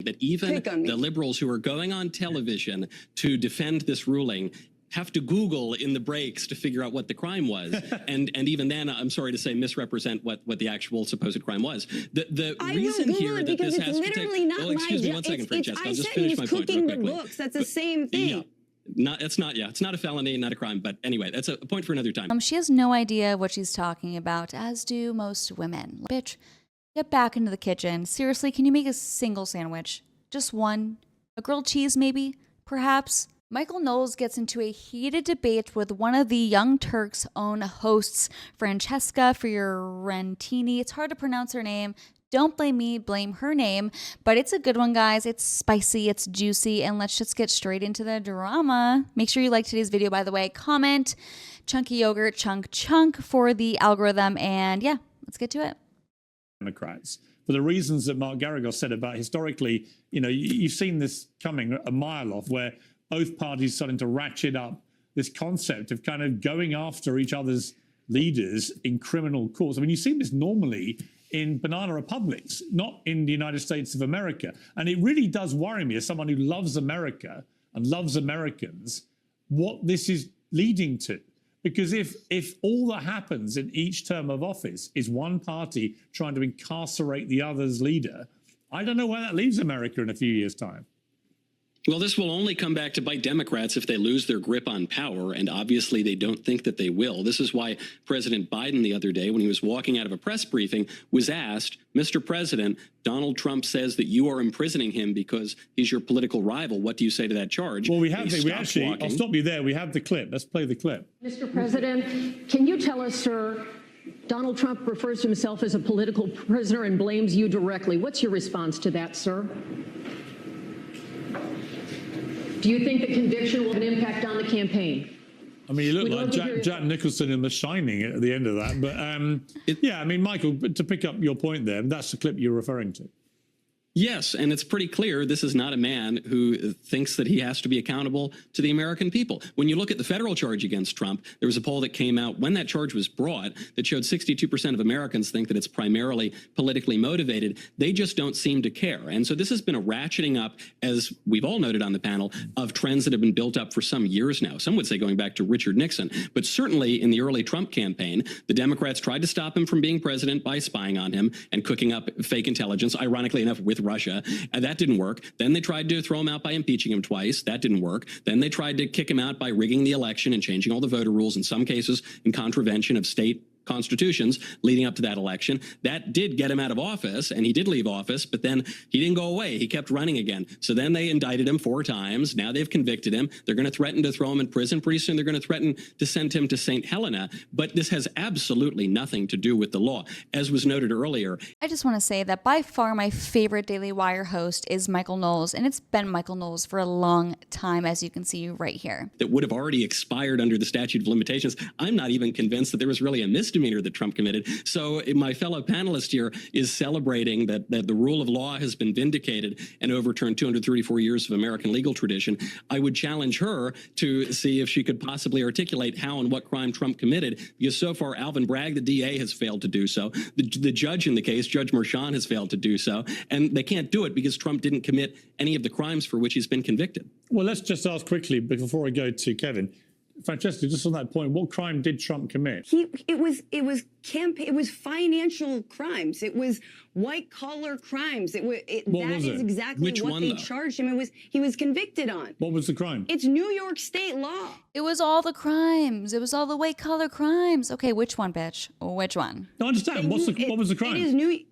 that even the liberals who are going on television to defend this ruling have to Google in the breaks to figure out what the crime was. and even then, I'm sorry to say, misrepresent what the actual supposed crime was. The reason here that this has to take... Well, excuse me one second, Francesca. I'll just finish my point real quickly. Books. That's the same thing. Yeah. It's not a felony, not a crime. But anyway, that's a point for another time. She has no idea what she's talking about, as do most women. Bitch, get back into the kitchen. Seriously, can you make a single sandwich? Just one? A grilled cheese, maybe? Perhaps? Michael Knowles gets into a heated debate with one of the Young Turks' own hosts, Francesca Fiorentini. It's hard to pronounce her name. Don't blame me, blame her name. But it's a good one, guys. It's spicy, it's juicy, and let's just get straight into the drama. Make sure you like today's video, by the way. Comment, chunky yogurt, chunk for the algorithm. And yeah, let's get to it. Democrats, for the reasons that Mark Garagos said about historically, you know, you've seen this coming a mile off, where both parties starting to ratchet up this concept of kind of going after each other's leaders in criminal courts. I mean, you see this normally in banana republics, not in the United States of America. And it really does worry me, as someone who loves America and loves Americans, what this is leading to. Because if all that happens in each term of office is one party trying to incarcerate the other's leader, I don't know where that leaves America in a few years' time. Well, this will only come back to bite Democrats if they lose their grip on power, and obviously they don't think that they will. This is why President Biden the other day, when he was walking out of a press briefing, was asked, Mr. President, Donald Trump says that you are imprisoning him because he's your political rival. What do you say to that charge? Well, I'll stop you there. We have the clip. Let's play the clip. Mr. President, can you tell us, sir, Donald Trump refers to himself as a political prisoner and blames you directly. What's your response to that, sir? Do you think the conviction will have an impact on the campaign? I mean, you look like Jack Nicholson in The Shining at the end of that. But yeah, I mean, Michael, to pick up your point there, that's the clip you're referring to. Yes, and it's pretty clear this is not a man who thinks that he has to be accountable to the American people. When you look at the federal charge against Trump, there was a poll that came out when that charge was brought that showed 62% of Americans think that it's primarily politically motivated. They just don't seem to care. And so this has been a ratcheting up, as we've all noted on the panel, of trends that have been built up for some years now. Some would say going back to Richard Nixon. But certainly in the early Trump campaign, the Democrats tried to stop him from being president by spying on him and cooking up fake intelligence, ironically enough, with Russia, and that didn't work. Then they tried to throw him out by impeaching him twice. That didn't work. Then they tried to kick him out by rigging the election and changing all the voter rules, in some cases in contravention of state constitutions leading up to that election. That did get him out of office, and he did leave office, but then he didn't go away. He kept running again. So then they indicted him 4 times. Now they've convicted him. They're going to threaten to throw him in prison. Pretty soon they're going to threaten to send him to St. Helena. But this has absolutely nothing to do with the law. As was noted earlier, I just want to say that by far my favorite Daily Wire host is Michael Knowles, and it's been Michael Knowles for a long time, as you can see right here. That would have already expired under the statute of limitations. I'm not even convinced that there was really a misdemeanor that Trump committed. So my fellow panelist here is celebrating that the rule of law has been vindicated and overturned 234 years of American legal tradition. I would challenge her to see if she could possibly articulate how and what crime Trump committed, because so far Alvin Bragg, the DA, has failed to do so. The judge in the case, Judge Merchan, has failed to do so. And they can't do it because Trump didn't commit any of the crimes for which he's been convicted. Well, let's just ask quickly before I go to Kevin. Francesca, just on that point, what crime did Trump commit? It was financial crimes. It was white collar crimes. That is exactly what they charged him. He was convicted on. What was the crime? It's New York State law. It was all the crimes. It was all the white collar crimes. Okay, which one, bitch? Which one? No, I understand. What was the crime? It is New.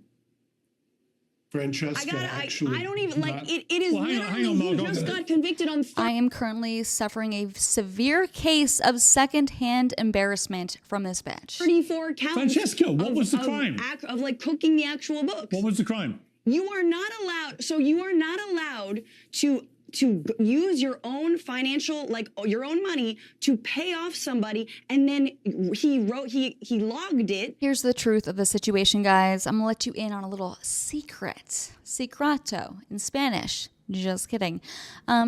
Francesca, I don't even like it. It is literally, he just got convicted on. I am currently suffering a severe case of secondhand embarrassment from this bitch. 34 counts. Francesca, what was the crime? Of like cooking the actual books. What was the crime? You are not allowed. So you are not allowed to use your own financial, like your own money, to pay off somebody, and then he logged it. Here's the truth of the situation, guys. I'm gonna let you in on a little secret. Secreto in Spanish. Just kidding.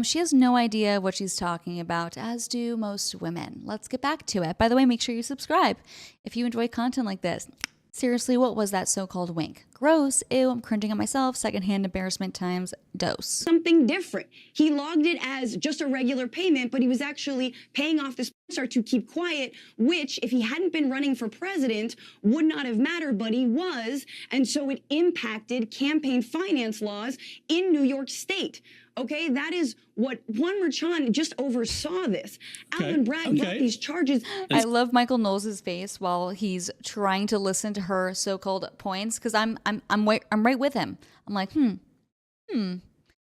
She has no idea what she's talking about, as do most women. Let's get back to it. By the way, make sure you subscribe if you enjoy content like this. Seriously, what was that so-called wink? gross, ew, I'm cringing at myself, secondhand embarrassment times dose. Something different. He logged it as just a regular payment, but he was actually paying off this star to keep quiet, which, if he hadn't been running for president, would not have mattered, but he was, and so it impacted campaign finance laws in New York State. Okay, that is what Juan Merchan just oversaw this. Alvin Bragg brought these charges. I love Michael Knowles' face while he's trying to listen to her so-called points, because I'm right with him. I'm like,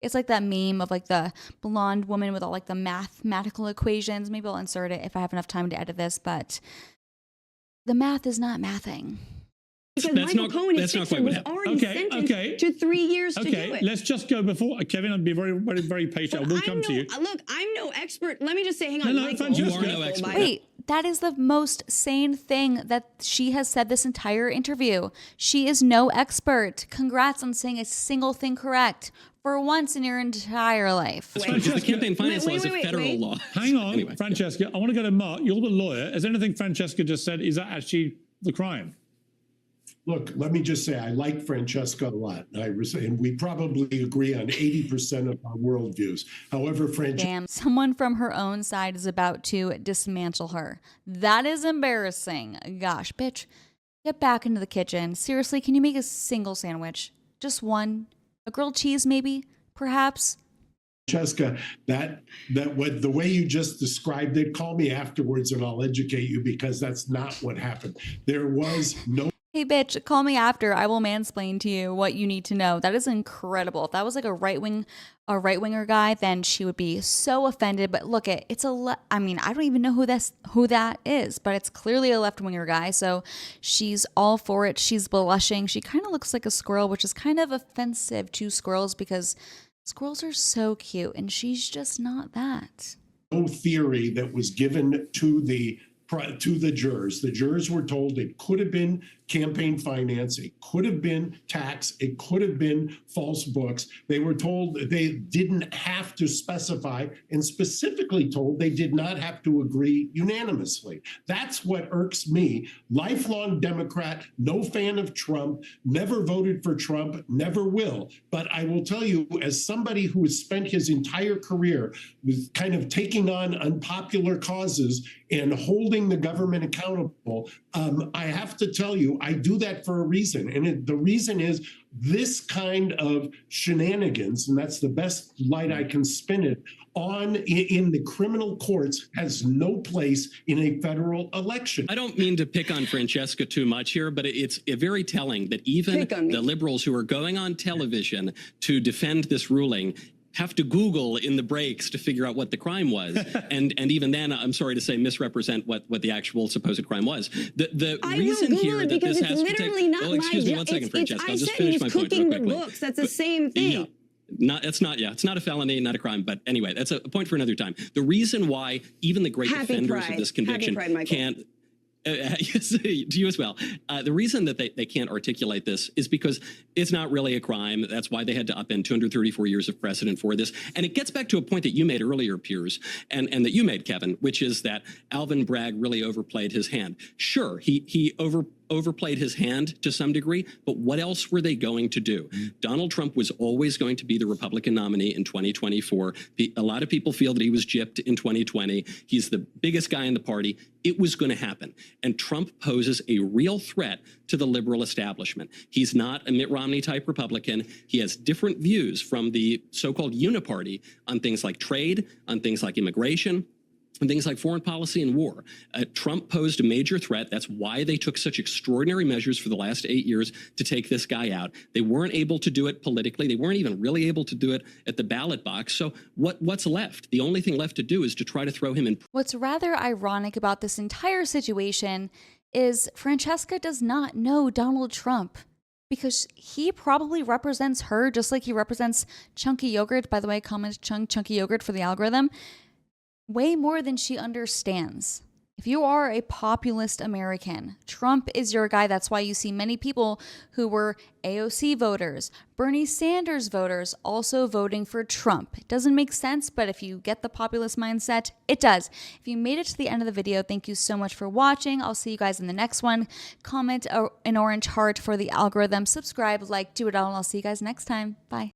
It's like that meme of like the blonde woman with all like the mathematical equations. Maybe I'll insert it if I have enough time to edit this, but the math is not mathing. Because Michael Cohen was already sentenced to 3 years to do it. Let's just go before Kevin. I'll be very, very, very patient. I will come to you. Look, I'm no expert. Let me just say, hang on. Michael, you are no expert. Wait, that is the most sane thing that she has said this entire interview. She is no expert. Congrats on saying a single thing correct for once in your entire life. The campaign finance law is a federal law. Hang on, Francesca. I want to go to Mark. You're the lawyer. Has anything Francesca just said, is that actually the crime? Look, let me just say, I like Francesca a lot, and we probably agree on 80% of our worldviews. However, Damn, someone from her own side is about to dismantle her. That is embarrassing. Gosh, bitch, get back into the kitchen. Seriously, can you make a single sandwich? Just one? A grilled cheese, maybe? Perhaps? Francesca, the way you just described it, call me afterwards and I'll educate you, because that's not what happened. There was no... Hey, bitch, call me after. I will mansplain to you what you need to know. That is incredible. If that was like a right-winger guy, then she would be so offended. But look, it's I mean, I don't even know who that is, but it's clearly a left-winger guy. So she's all for it. She's blushing. She kind of looks like a squirrel, which is kind of offensive to squirrels because squirrels are so cute, and she's just not that. No theory that was given to the jurors. The jurors were told it could have been campaign finance, it could have been tax, it could have been false books. They were told they didn't have to specify, and specifically told they did not have to agree unanimously. That's what irks me. Lifelong Democrat, no fan of Trump, never voted for Trump, never will. But I will tell you, as somebody who has spent his entire career with kind of taking on unpopular causes and holding the government accountable, I have to tell you, I do that for a reason. And the reason is this kind of shenanigans, and that's the best light I can spin it on, in the criminal courts, has no place in a federal election. I don't mean to pick on Francesca too much here, but it's very telling that even the liberals who are going on television to defend this ruling have to Google in the breaks to figure out what the crime was. and even then, I'm sorry to say, misrepresent what the actual supposed crime was. The reason here that this has to take... Well, excuse me one second, Francesca. I'll just finish my point real quickly. Books. That's the same thing. Yeah. It's not a felony, not a crime. But anyway, that's a point for another time. The reason why even the great defenders of this conviction can't... to you as well. The reason that they can't articulate this is because it's not really a crime. That's why they had to upend 234 years of precedent for this. And it gets back to a point that you made earlier, Piers, and that you made, Kevin, which is that Alvin Bragg really overplayed his hand. Sure, he overplayed his hand to some degree, but what else were they going to do? Donald Trump was always going to be the Republican nominee in 2024. A lot of people feel that he was gypped in 2020. He's the biggest guy in the party. It was going to happen. And Trump poses a real threat to the liberal establishment. He's not a Mitt Romney type Republican. He has different views from the so-called uniparty on things like trade, on things like immigration, and things like foreign policy and war. Trump posed a major threat. That's why they took such extraordinary measures for the last 8 years to take this guy out. They weren't able to do it politically. They weren't even really able to do it at the ballot box. So what's left? The only thing left to do is to try to throw him in. What's rather ironic about this entire situation is Francesca does not know Donald Trump, because he probably represents her just like he represents Chunky Yogurt. By the way, comment Chunky Yogurt for the algorithm. Way more than she understands. If you are a populist American, Trump is your guy. That's why you see many people who were AOC voters, Bernie Sanders voters, also voting for Trump. It doesn't make sense, but if you get the populist mindset, it does. If you made it to the end of the video, thank you so much for watching. I'll see you guys in the next one. Comment an orange heart for the algorithm. Subscribe, like, do it all, and I'll see you guys next time. Bye.